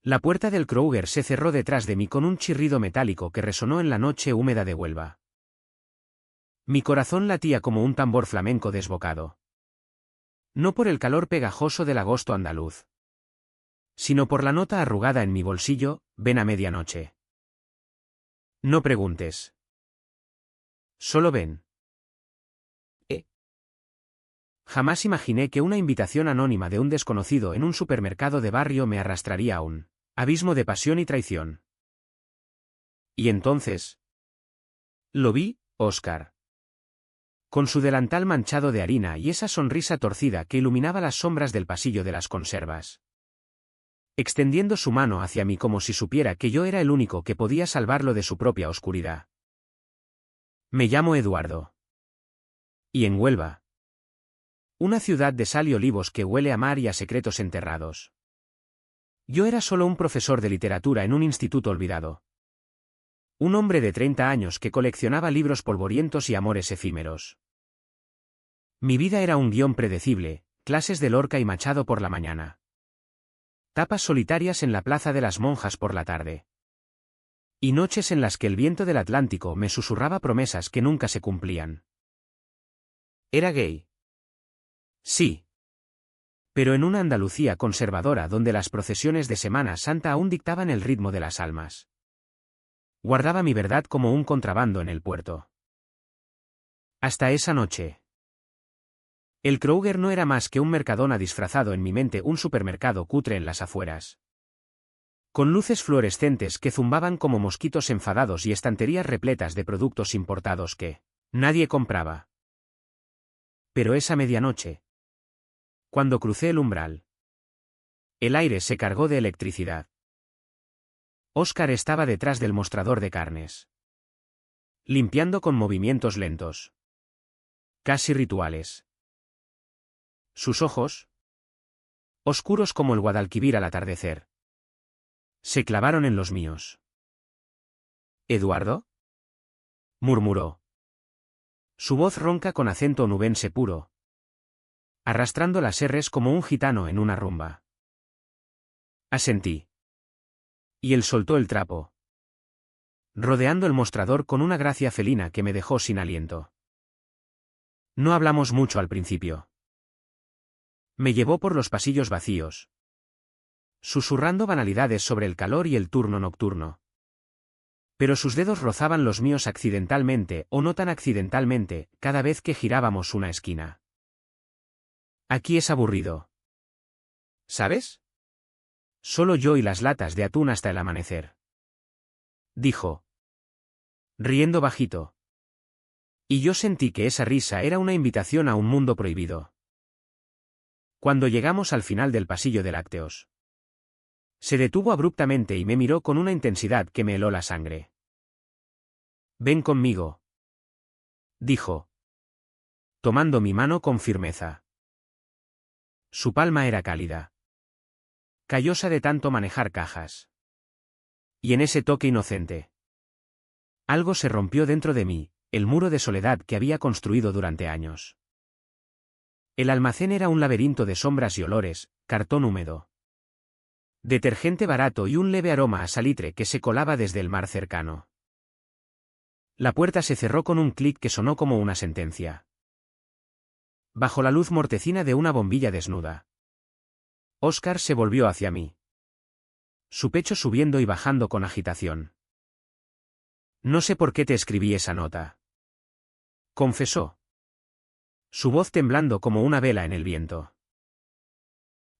La puerta del Kruger se cerró detrás de mí con un chirrido metálico que resonó en la noche húmeda de Huelva. Mi corazón latía como un tambor flamenco desbocado. No por el calor pegajoso del agosto andaluz, sino por la nota arrugada en mi bolsillo: ven a medianoche. No preguntes. Solo ven. Jamás imaginé que una invitación anónima de un desconocido en un supermercado de barrio me arrastraría a un abismo de pasión y traición. Y entonces lo vi, Óscar. Con su delantal manchado de harina y esa sonrisa torcida que iluminaba las sombras del pasillo de las conservas. Extendiendo su mano hacia mí como si supiera que yo era el único que podía salvarlo de su propia oscuridad. Me llamo Eduardo. Y en Huelva. Una ciudad de sal y olivos que huele a mar y a secretos enterrados. Yo era solo un profesor de literatura en un instituto olvidado. Un hombre de 30 años que coleccionaba libros polvorientos y amores efímeros. Mi vida era un guión predecible: clases de Lorca y Machado por la mañana. Tapas solitarias en la Plaza de las Monjas por la tarde. Y noches en las que el viento del Atlántico me susurraba promesas que nunca se cumplían. Era gay. Sí. Pero en una Andalucía conservadora donde las procesiones de Semana Santa aún dictaban el ritmo de las almas. Guardaba mi verdad como un contrabando en el puerto. Hasta esa noche. El Kruger no era más que un Mercadona disfrazado en mi mente, un supermercado cutre en las afueras. Con luces fluorescentes que zumbaban como mosquitos enfadados y estanterías repletas de productos importados que nadie compraba. Pero esa medianoche, cuando crucé el umbral, el aire se cargó de electricidad. Óscar estaba detrás del mostrador de carnes, limpiando con movimientos lentos, casi rituales. Sus ojos, oscuros como el Guadalquivir al atardecer, se clavaron en los míos. ¿Eduardo?, murmuró. Su voz ronca con acento onubense puro, arrastrando las R's como un gitano en una rumba. Asentí. Y él soltó el trapo, rodeando el mostrador con una gracia felina que me dejó sin aliento. No hablamos mucho al principio. Me llevó por los pasillos vacíos, susurrando banalidades sobre el calor y el turno nocturno. Pero sus dedos rozaban los míos accidentalmente o no tan accidentalmente cada vez que girábamos una esquina. Aquí es aburrido. ¿Sabes? Solo yo y las latas de atún hasta el amanecer. Dijo, riendo bajito. Y yo sentí que esa risa era una invitación a un mundo prohibido. Cuando llegamos al final del pasillo de lácteos, se detuvo abruptamente y me miró con una intensidad que me heló la sangre. Ven conmigo, dijo, tomando mi mano con firmeza. Su palma era cálida, callosa de tanto manejar cajas. Y en ese toque inocente, algo se rompió dentro de mí, el muro de soledad que había construido durante años. El almacén era un laberinto de sombras y olores: cartón húmedo, detergente barato y un leve aroma a salitre que se colaba desde el mar cercano. La puerta se cerró con un clic que sonó como una sentencia. Bajo la luz mortecina de una bombilla desnuda, Óscar se volvió hacia mí, su pecho subiendo y bajando con agitación. No sé por qué te escribí esa nota, confesó, su voz temblando como una vela en el viento.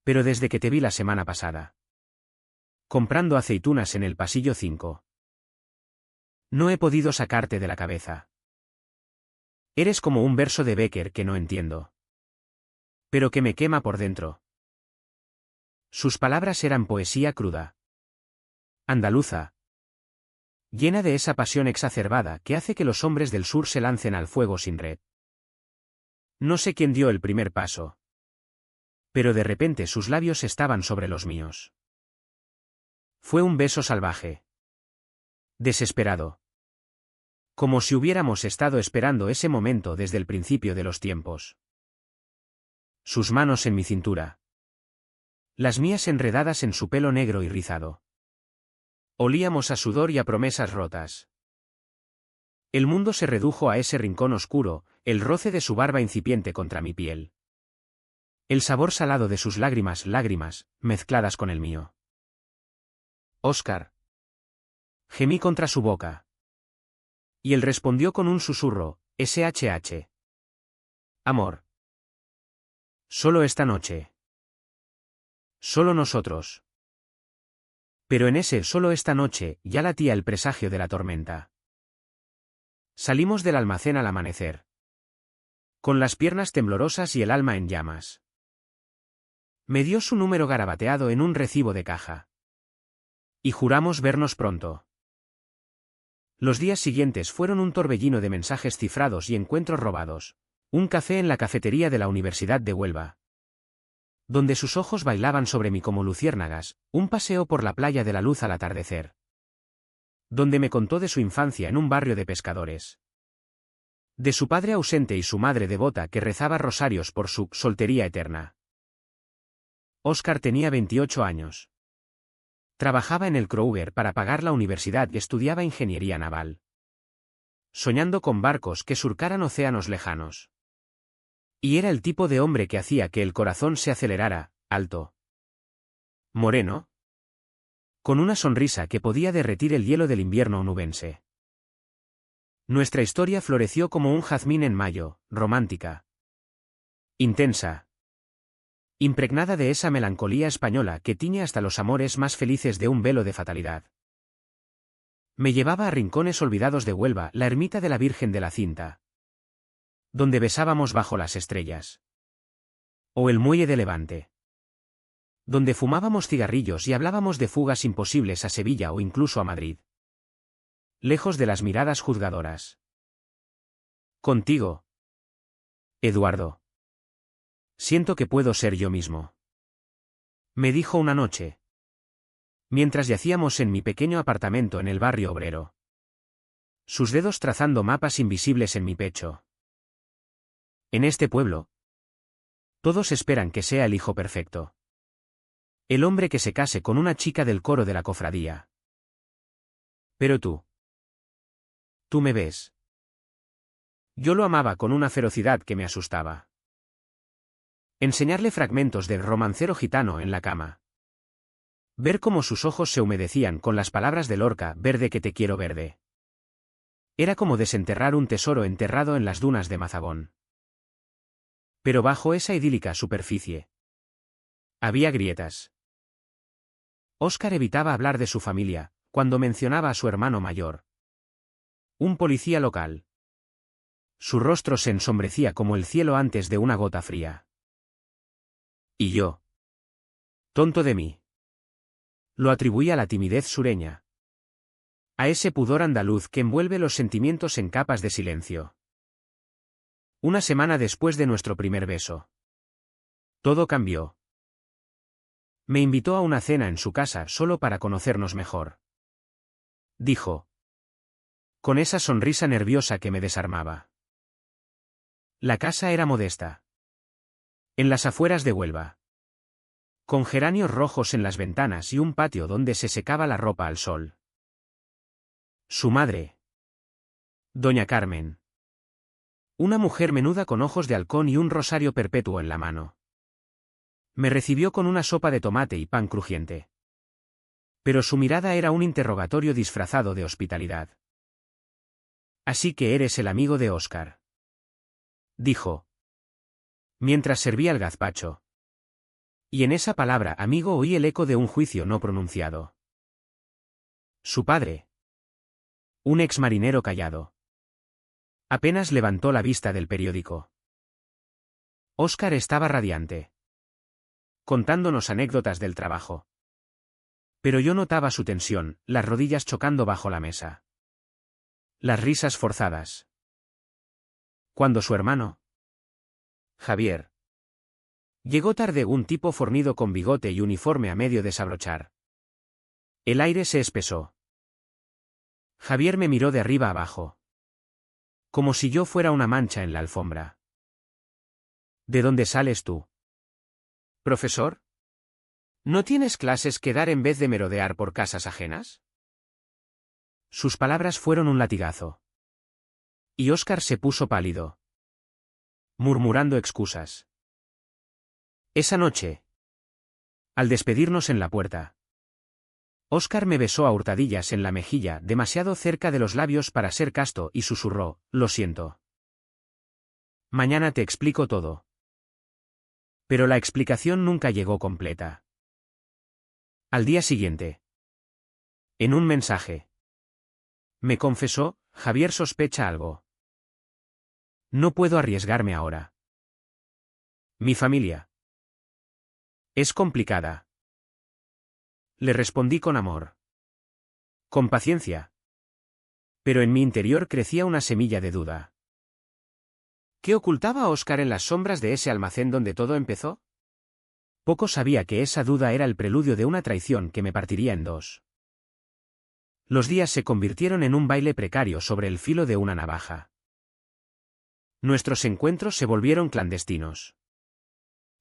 Pero desde que te vi la semana pasada, comprando aceitunas en el pasillo 5, no he podido sacarte de la cabeza. Eres como un verso de Becker que no entiendo, pero que me quema por dentro. Sus palabras eran poesía cruda, andaluza, llena de esa pasión exacerbada que hace que los hombres del sur se lancen al fuego sin red. No sé quién dio el primer paso, pero de repente sus labios estaban sobre los míos. Fue un beso salvaje, desesperado, como si hubiéramos estado esperando ese momento desde el principio de los tiempos. Sus manos en mi cintura, las mías enredadas en su pelo negro y rizado. Olíamos a sudor y a promesas rotas. El mundo se redujo a ese rincón oscuro, el roce de su barba incipiente contra mi piel. El sabor salado de sus lágrimas, mezcladas con el mío. Óscar. Gemí contra su boca. Y él respondió con un susurro, SHH. Amor. Solo esta noche. Solo nosotros. Pero en ese solo esta noche ya latía el presagio de la tormenta. Salimos del almacén al amanecer. Con las piernas temblorosas y el alma en llamas. Me dio su número garabateado en un recibo de caja. Y juramos vernos pronto. Los días siguientes fueron un torbellino de mensajes cifrados y encuentros robados. Un café en la cafetería de la Universidad de Huelva, donde sus ojos bailaban sobre mí como luciérnagas, un paseo por la playa de la Luz al atardecer, donde me contó de su infancia en un barrio de pescadores, de su padre ausente y su madre devota que rezaba rosarios por su soltería eterna. Óscar tenía 28 años. Trabajaba en el Kruger para pagar la universidad y estudiaba ingeniería naval, soñando con barcos que surcaran océanos lejanos. Y era el tipo de hombre que hacía que el corazón se acelerara, alto, moreno, con una sonrisa que podía derretir el hielo del invierno onubense. Nuestra historia floreció como un jazmín en mayo, romántica, intensa, impregnada de esa melancolía española que tiñe hasta los amores más felices de un velo de fatalidad. Me llevaba a rincones olvidados de Huelva, la ermita de la Virgen de la Cinta, donde besábamos bajo las estrellas. O el muelle de Levante, donde fumábamos cigarrillos y hablábamos de fugas imposibles a Sevilla o incluso a Madrid. Lejos de las miradas juzgadoras. Contigo, Eduardo. Siento que puedo ser yo mismo. Me dijo una noche, mientras yacíamos en mi pequeño apartamento en el barrio obrero. Sus dedos trazando mapas invisibles en mi pecho. En este pueblo, todos esperan que sea el hijo perfecto. El hombre que se case con una chica del coro de la cofradía. Pero tú me ves. Yo lo amaba con una ferocidad que me asustaba. Enseñarle fragmentos del Romancero gitano en la cama. Ver cómo sus ojos se humedecían con las palabras de Lorca, verde que te quiero verde. Era como desenterrar un tesoro enterrado en las dunas de Mazagón. Pero bajo esa idílica superficie había grietas. Óscar evitaba hablar de su familia, cuando mencionaba a su hermano mayor, un policía local. Su rostro se ensombrecía como el cielo antes de una gota fría. Y yo, tonto de mí, lo atribuía a la timidez sureña, a ese pudor andaluz que envuelve los sentimientos en capas de silencio. Una semana después de nuestro primer beso, todo cambió. Me invitó a una cena en su casa solo para conocernos mejor. Dijo, con esa sonrisa nerviosa que me desarmaba. La casa era modesta, en las afueras de Huelva, con geranios rojos en las ventanas y un patio donde se secaba la ropa al sol. Su madre, doña Carmen, una mujer menuda con ojos de halcón y un rosario perpetuo en la mano, me recibió con una sopa de tomate y pan crujiente. Pero su mirada era un interrogatorio disfrazado de hospitalidad. Así que eres el amigo de Óscar, dijo, mientras servía el gazpacho. Y en esa palabra amigo oí el eco de un juicio no pronunciado. Su padre, un ex marinero callado, apenas levantó la vista del periódico. Óscar estaba radiante, contándonos anécdotas del trabajo. Pero yo notaba su tensión, las rodillas chocando bajo la mesa. Las risas forzadas. Cuando su hermano, Javier, llegó tarde, un tipo fornido con bigote y uniforme a medio desabrochar. El aire se espesó. Javier me miró de arriba abajo, como si yo fuera una mancha en la alfombra. ¿De dónde sales tú? ¿Profesor? ¿No tienes clases que dar en vez de merodear por casas ajenas? Sus palabras fueron un latigazo. Y Óscar se puso pálido, murmurando excusas. Esa noche, al despedirnos en la puerta, Óscar me besó a hurtadillas en la mejilla, demasiado cerca de los labios para ser casto, y susurró: «Lo siento. Mañana te explico todo». Pero la explicación nunca llegó completa. Al día siguiente, en un mensaje, me confesó: «Javier sospecha algo. No puedo arriesgarme ahora. Mi familia es complicada». Le respondí con amor, con paciencia. Pero en mi interior crecía una semilla de duda. ¿Qué ocultaba Óscar en las sombras de ese almacén donde todo empezó? Poco sabía que esa duda era el preludio de una traición que me partiría en dos. Los días se convirtieron en un baile precario sobre el filo de una navaja. Nuestros encuentros se volvieron clandestinos.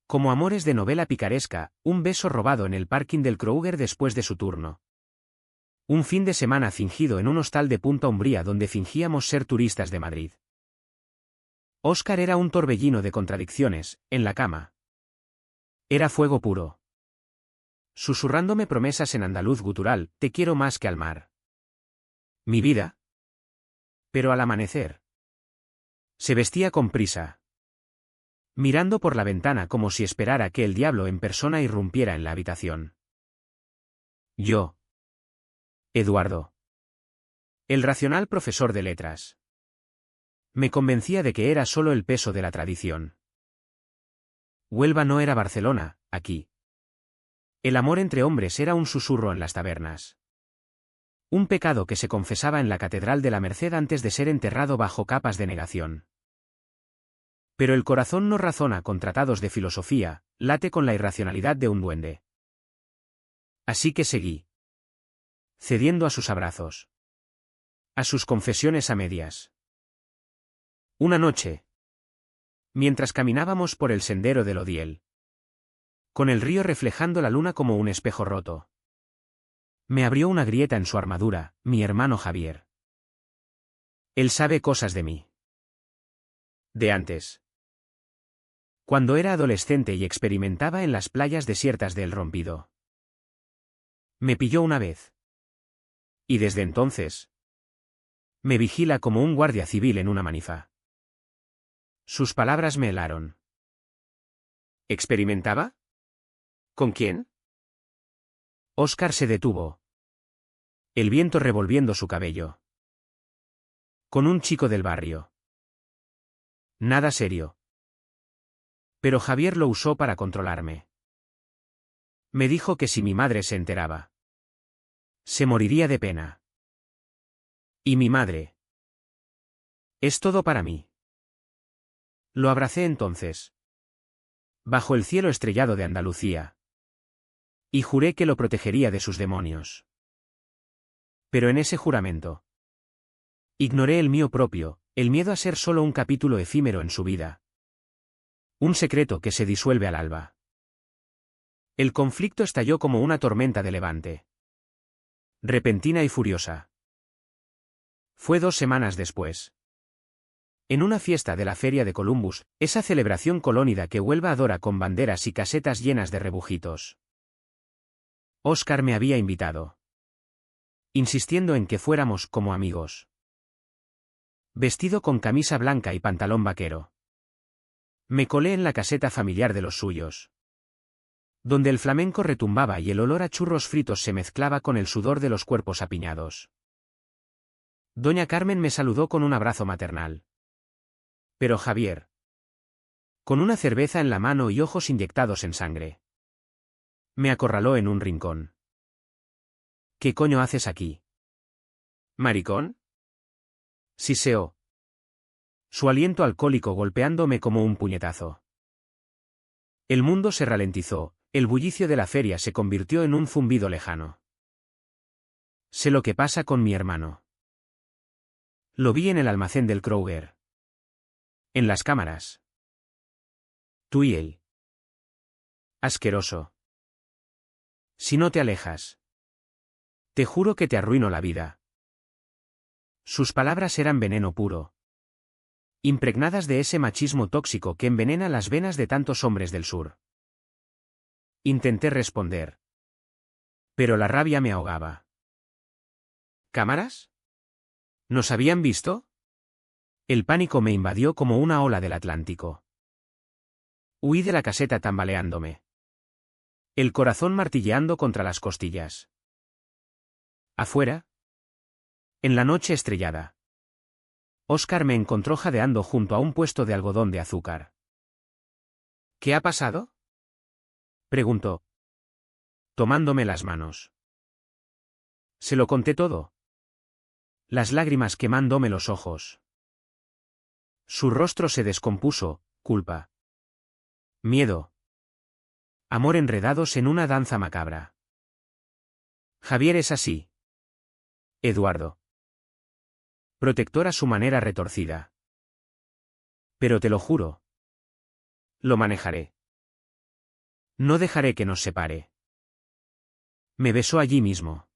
Como amores de novela picaresca, un beso robado en el parking del Kruger después de su turno. Un fin de semana fingido en un hostal de Punta Umbría donde fingíamos ser turistas de Madrid. Óscar era un torbellino de contradicciones, en la cama. Era fuego puro. Susurrándome promesas en andaluz gutural: «Te quiero más que al mar. Mi vida». Pero al amanecer, se vestía con prisa, mirando por la ventana como si esperara que el diablo en persona irrumpiera en la habitación. Yo, Eduardo, el racional profesor de letras, me convencía de que era solo el peso de la tradición. Huelva no era Barcelona, aquí. El amor entre hombres era un susurro en las tabernas. Un pecado que se confesaba en la Catedral de la Merced antes de ser enterrado bajo capas de negación. Pero el corazón no razona con tratados de filosofía, late con la irracionalidad de un duende. Así que seguí, cediendo a sus abrazos, a sus confesiones a medias. Una noche, mientras caminábamos por el sendero del Odiel, con el río reflejando la luna como un espejo roto, me abrió una grieta en su armadura, mi hermano Javier. Él sabe cosas de mí. De antes. Cuando era adolescente y experimentaba en las playas desiertas de El Rompido. Me pilló una vez. Y desde entonces, me vigila como un guardia civil en una manifa. Sus palabras me helaron. ¿Experimentaba? ¿Con quién? Óscar se detuvo, el viento revolviendo su cabello. Con un chico del barrio. Nada serio. Pero Javier lo usó para controlarme. Me dijo que si mi madre se enteraba, se moriría de pena. Y mi madre es todo para mí. Lo abracé entonces, bajo el cielo estrellado de Andalucía, y juré que lo protegería de sus demonios. Pero en ese juramento, ignoré el mío propio, el miedo a ser solo un capítulo efímero en su vida. Un secreto que se disuelve al alba. El conflicto estalló como una tormenta de levante. Repentina y furiosa. Fue 2 semanas después. En una fiesta de la Feria de Columbus, esa celebración colónida que Huelva adora con banderas y casetas llenas de rebujitos. Óscar me había invitado, insistiendo en que fuéramos como amigos. Vestido con camisa blanca y pantalón vaquero. Me colé en la caseta familiar de los suyos, donde el flamenco retumbaba y el olor a churros fritos se mezclaba con el sudor de los cuerpos apiñados. Doña Carmen me saludó con un abrazo maternal. Pero Javier, con una cerveza en la mano y ojos inyectados en sangre, me acorraló en un rincón. ¿Qué coño haces aquí? ¿Maricón? Siseó. Su aliento alcohólico golpeándome como un puñetazo. El mundo se ralentizó, el bullicio de la feria se convirtió en un zumbido lejano. Sé lo que pasa con mi hermano. Lo vi en el almacén del Kruger. En las cámaras. Tú y él. Asqueroso. Si no te alejas. Te juro que te arruino la vida. Sus palabras eran veneno puro. Impregnadas de ese machismo tóxico que envenena las venas de tantos hombres del sur. Intenté responder. Pero la rabia me ahogaba. ¿Cámaras? ¿Nos habían visto? El pánico me invadió como una ola del Atlántico. Huí de la caseta tambaleándome. El corazón martilleando contra las costillas. Afuera. En la noche estrellada. Óscar me encontró jadeando junto a un puesto de algodón de azúcar. ¿Qué ha pasado?, preguntó, tomándome las manos. Se lo conté todo. Las lágrimas quemándome los ojos. Su rostro se descompuso, culpa. Miedo. Amor enredados en una danza macabra. Javier es así. Eduardo. Protector a su manera retorcida. Pero te lo juro. Lo manejaré. No dejaré que nos separe. Me besó allí mismo.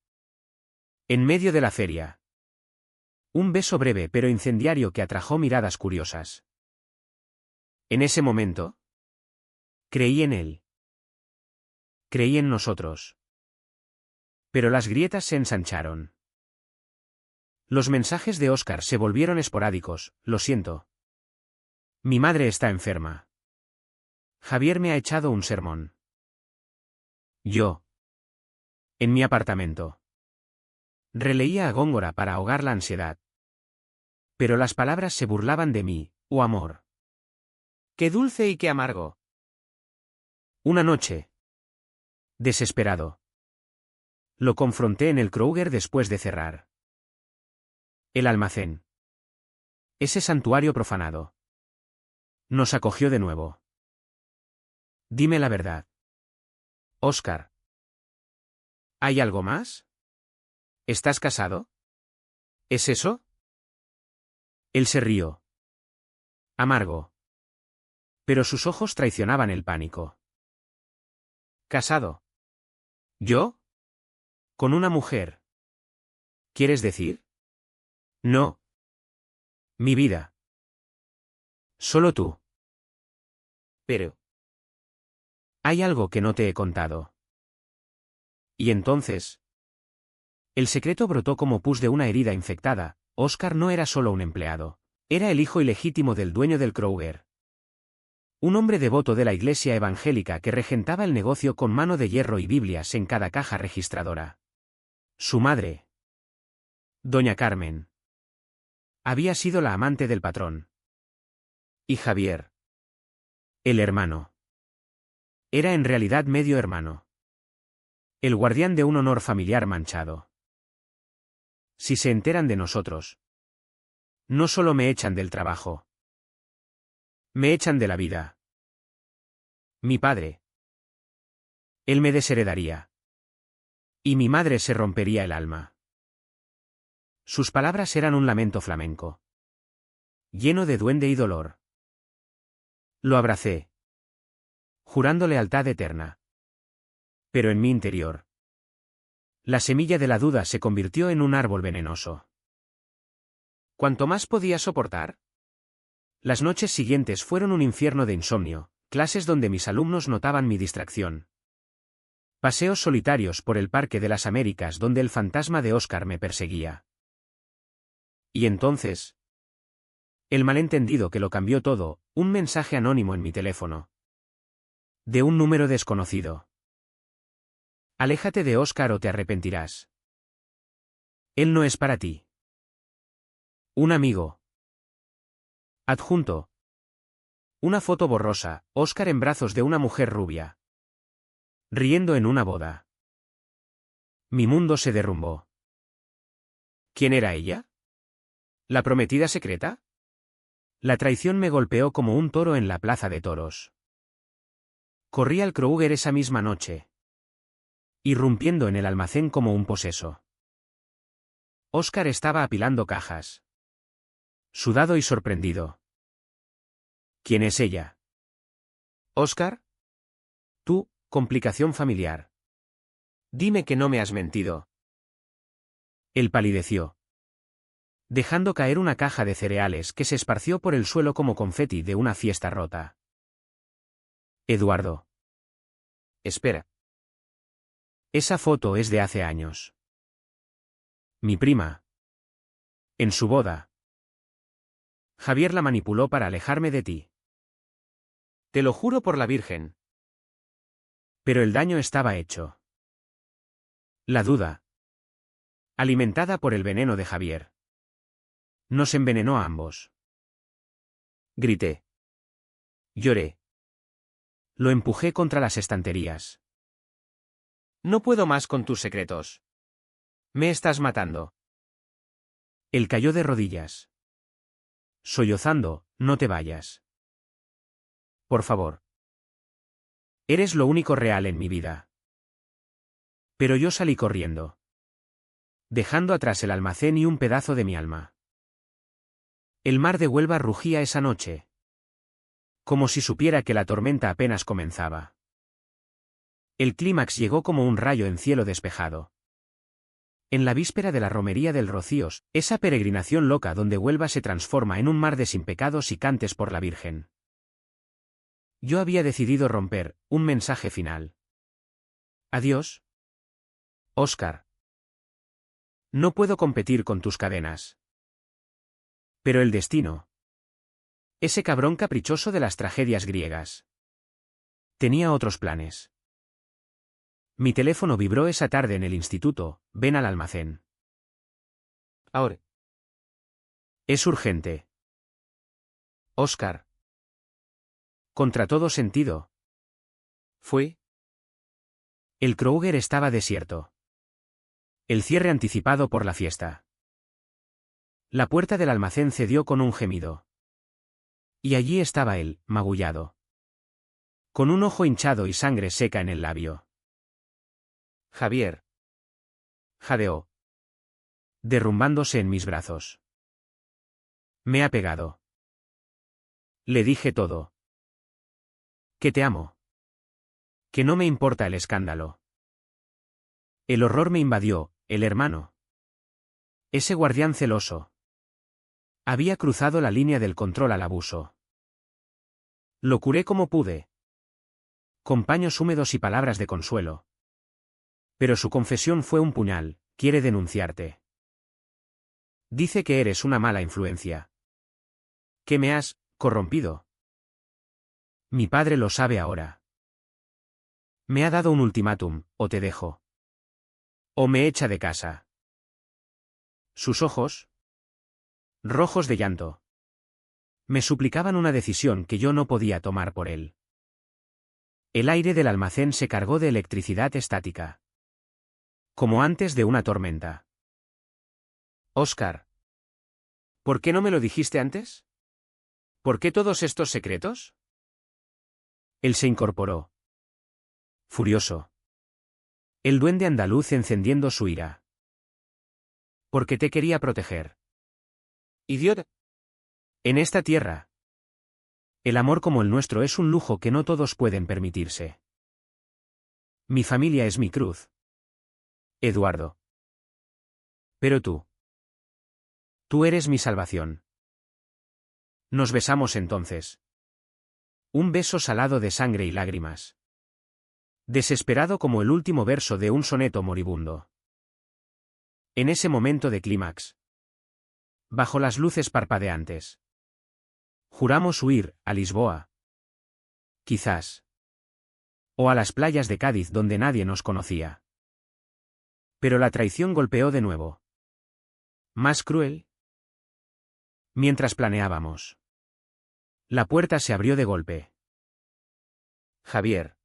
En medio de la feria. Un beso breve pero incendiario que atrajo miradas curiosas. En ese momento. Creí en él. Creí en nosotros. Pero las grietas se ensancharon. Los mensajes de Óscar se volvieron esporádicos, lo siento. Mi madre está enferma. Javier me ha echado un sermón. Yo. En mi apartamento. Releía a Góngora para ahogar la ansiedad. Pero las palabras se burlaban de mí, oh amor. Qué dulce y qué amargo. Una noche. Desesperado. Lo confronté en el Kroger después de cerrar. El almacén. Ese santuario profanado. Nos acogió de nuevo. Dime la verdad. Óscar. ¿Hay algo más? ¿Estás casado? ¿Es eso? Él se rió. Amargo. Pero sus ojos traicionaban el pánico. ¿Casado? ¿Yo? ¿Con una mujer? ¿Quieres decir? No. Mi vida. Solo tú. Pero. Hay algo que no te he contado. Y entonces. El secreto brotó como pus de una herida infectada. Óscar no era solo un empleado. Era el hijo ilegítimo del dueño del Kroger. Un hombre devoto de la iglesia evangélica que regentaba el negocio con mano de hierro y Biblias en cada caja registradora. Su madre, doña Carmen, había sido la amante del patrón. Y Javier, el hermano, era en realidad medio hermano. El guardián de un honor familiar manchado. Si se enteran de nosotros, no solo me echan del trabajo. Me echan de la vida. Mi padre. Él me desheredaría. Y mi madre se rompería el alma. Sus palabras eran un lamento flamenco. Lleno de duende y dolor. Lo abracé. Jurando lealtad eterna. Pero en mi interior. La semilla de la duda se convirtió en un árbol venenoso. ¿Cuánto más podía soportar? Las noches siguientes fueron un infierno de insomnio, clases donde mis alumnos notaban mi distracción. Paseos solitarios por el Parque de las Américas donde el fantasma de Óscar me perseguía. Y entonces. El malentendido que lo cambió todo, un mensaje anónimo en mi teléfono. De un número desconocido. Aléjate de Óscar o te arrepentirás. Él no es para ti. Un amigo. Adjunto. Una foto borrosa, Óscar en brazos de una mujer rubia. Riendo en una boda. Mi mundo se derrumbó. ¿Quién era ella? ¿La prometida secreta? La traición me golpeó como un toro en la plaza de toros. Corrí al Kroger esa misma noche. Irrumpiendo en el almacén como un poseso. Óscar estaba apilando cajas. Sudado y sorprendido. ¿Quién es ella? ¿Óscar? Tú, complicación familiar. Dime que no me has mentido. Él palideció, dejando caer una caja de cereales que se esparció por el suelo como confeti de una fiesta rota. Eduardo. Espera. Esa foto es de hace años. Mi prima. En su boda. Javier la manipuló para alejarme de ti. Te lo juro por la Virgen. Pero el daño estaba hecho. La duda, alimentada por el veneno de Javier, nos envenenó a ambos. Grité. Lloré. Lo empujé contra las estanterías. No puedo más con tus secretos. Me estás matando. Él cayó de rodillas. Sollozando, no te vayas. Por favor. Eres lo único real en mi vida. Pero yo salí corriendo, dejando atrás el almacén y un pedazo de mi alma. El mar de Huelva rugía esa noche, como si supiera que la tormenta apenas comenzaba. El clímax llegó como un rayo en cielo despejado. En la víspera de la romería del Rocíos, esa peregrinación loca donde Huelva se transforma en un mar de sin pecados y cantes por la Virgen. Yo había decidido romper, un mensaje final. Adiós, Óscar. No puedo competir con tus cadenas. Pero el destino. Ese cabrón caprichoso de las tragedias griegas. Tenía otros planes. Mi teléfono vibró esa tarde en el instituto. Ven al almacén. Ahora. Es urgente. Óscar. Contra todo sentido. Fue. El Kruger estaba desierto. El cierre anticipado por la fiesta. La puerta del almacén cedió con un gemido. Y allí estaba él, magullado, con un ojo hinchado y sangre seca en el labio. Javier. Jadeó, derrumbándose en mis brazos. Me ha pegado. Le dije todo. Que te amo. Que no me importa el escándalo. El horror me invadió, el hermano. Ese guardián celoso. Había cruzado la línea del control al abuso. Lo curé como pude, con paños húmedos y palabras de consuelo. Pero su confesión fue un puñal. Quiere denunciarte. Dice que eres una mala influencia. Que me has corrompido. Mi padre lo sabe ahora. Me ha dado un ultimátum: o te dejo, o me echa de casa. Sus ojos, rojos de llanto, me suplicaban una decisión que yo no podía tomar por él. El aire del almacén se cargó de electricidad estática, como antes de una tormenta. Óscar. ¿Por qué no me lo dijiste antes? ¿Por qué todos estos secretos? Él se incorporó, furioso. El duende andaluz encendiendo su ira. Porque te quería proteger. Idiota. En esta tierra, el amor como el nuestro es un lujo que no todos pueden permitirse. Mi familia es mi cruz, Eduardo. Pero tú eres mi salvación. Nos besamos entonces. Un beso salado de sangre y lágrimas. Desesperado como el último verso de un soneto moribundo. En ese momento de clímax, bajo las luces parpadeantes, juramos huir a Lisboa. Quizás. O a las playas de Cádiz donde nadie nos conocía. Pero la traición golpeó de nuevo. Más cruel. Mientras planeábamos, la puerta se abrió de golpe. Javier,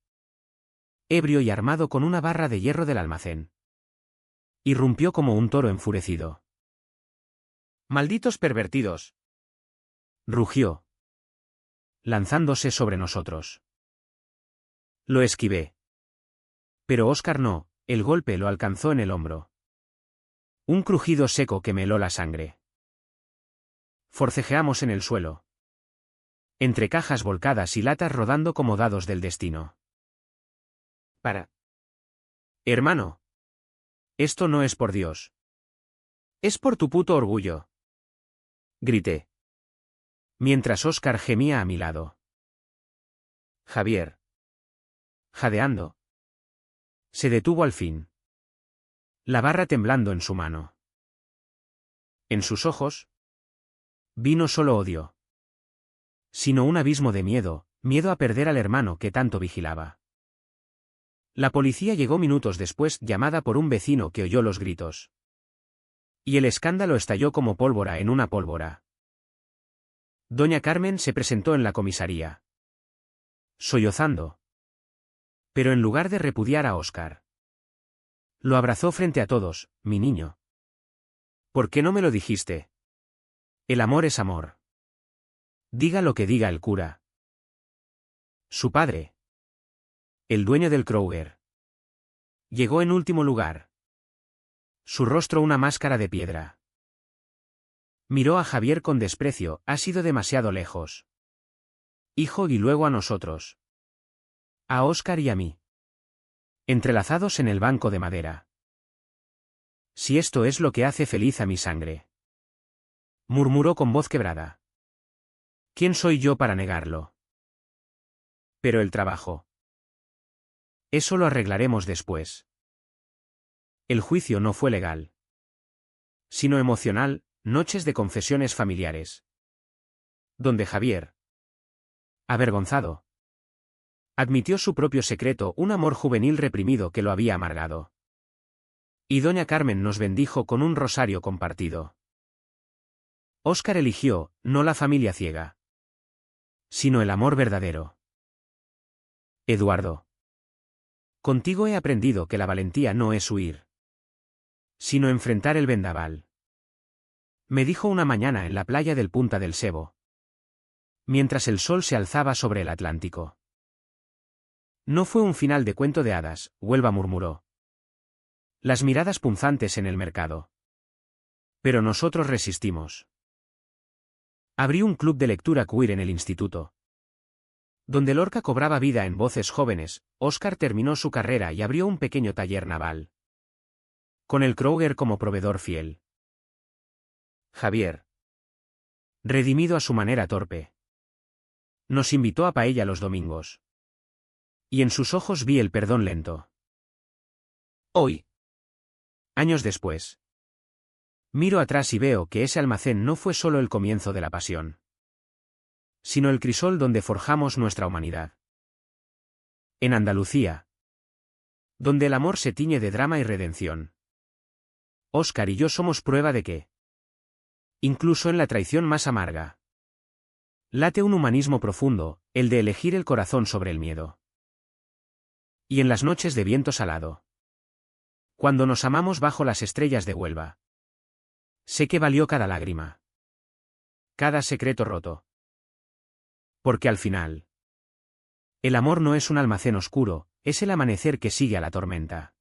ebrio y armado con una barra de hierro del almacén, irrumpió como un toro enfurecido. ¡Malditos pervertidos!, rugió, lanzándose sobre nosotros. Lo esquivé. Pero Óscar no, el golpe lo alcanzó en el hombro. Un crujido seco que me heló la sangre. Forcejeamos en el suelo, entre cajas volcadas y latas rodando como dados del destino. Hermano. Esto no es por Dios. Es por tu puto orgullo. Grité. Mientras Óscar gemía a mi lado. Javier. Jadeando. Se detuvo al fin. La barra temblando en su mano. En sus ojos vi no solo odio, sino un abismo de miedo, miedo a perder al hermano que tanto vigilaba. La policía llegó minutos después, llamada por un vecino que oyó los gritos. Y el escándalo estalló como pólvora en una pólvora. Doña Carmen se presentó en la comisaría, sollozando. Pero en lugar de repudiar a Óscar, lo abrazó frente a todos. Mi niño. ¿Por qué no me lo dijiste? El amor es amor. Diga lo que diga el cura. Su padre, el dueño del Kruger, llegó en último lugar. Su rostro una máscara de piedra. Miró a Javier con desprecio. Ha sido demasiado lejos. Hijo, y luego a nosotros. A Óscar y a mí. Entrelazados en el banco de madera. Si esto es lo que hace feliz a mi sangre. Murmuró con voz quebrada. ¿Quién soy yo para negarlo? Pero el trabajo. Eso lo arreglaremos después. El juicio no fue legal, sino emocional. Noches de confesiones familiares. Donde Javier, avergonzado, admitió su propio secreto, un amor juvenil reprimido que lo había amargado. Y doña Carmen nos bendijo con un rosario compartido. Óscar eligió, no la familia ciega, sino el amor verdadero. Eduardo. Contigo he aprendido que la valentía no es huir, sino enfrentar el vendaval. Me dijo una mañana en la playa del Punta del Sebo, mientras el sol se alzaba sobre el Atlántico. No fue un final de cuento de hadas, Huelva murmuró. Las miradas punzantes en el mercado. Pero nosotros resistimos. Abrí un club de lectura queer en el instituto, donde Lorca cobraba vida en voces jóvenes. Óscar terminó su carrera y abrió un pequeño taller naval, con el Kruger como proveedor fiel. Javier, redimido a su manera torpe, nos invitó a paella los domingos. Y en sus ojos vi el perdón lento. Hoy, años después, miro atrás y veo que ese almacén no fue solo el comienzo de la pasión, sino el crisol donde forjamos nuestra humanidad. En Andalucía, donde el amor se tiñe de drama y redención, Óscar y yo somos prueba de que, incluso en la traición más amarga, late un humanismo profundo, el de elegir el corazón sobre el miedo. Y en las noches de viento salado, cuando nos amamos bajo las estrellas de Huelva, sé que valió cada lágrima, cada secreto roto. Porque al final, el amor no es un almacén oscuro, es el amanecer que sigue a la tormenta.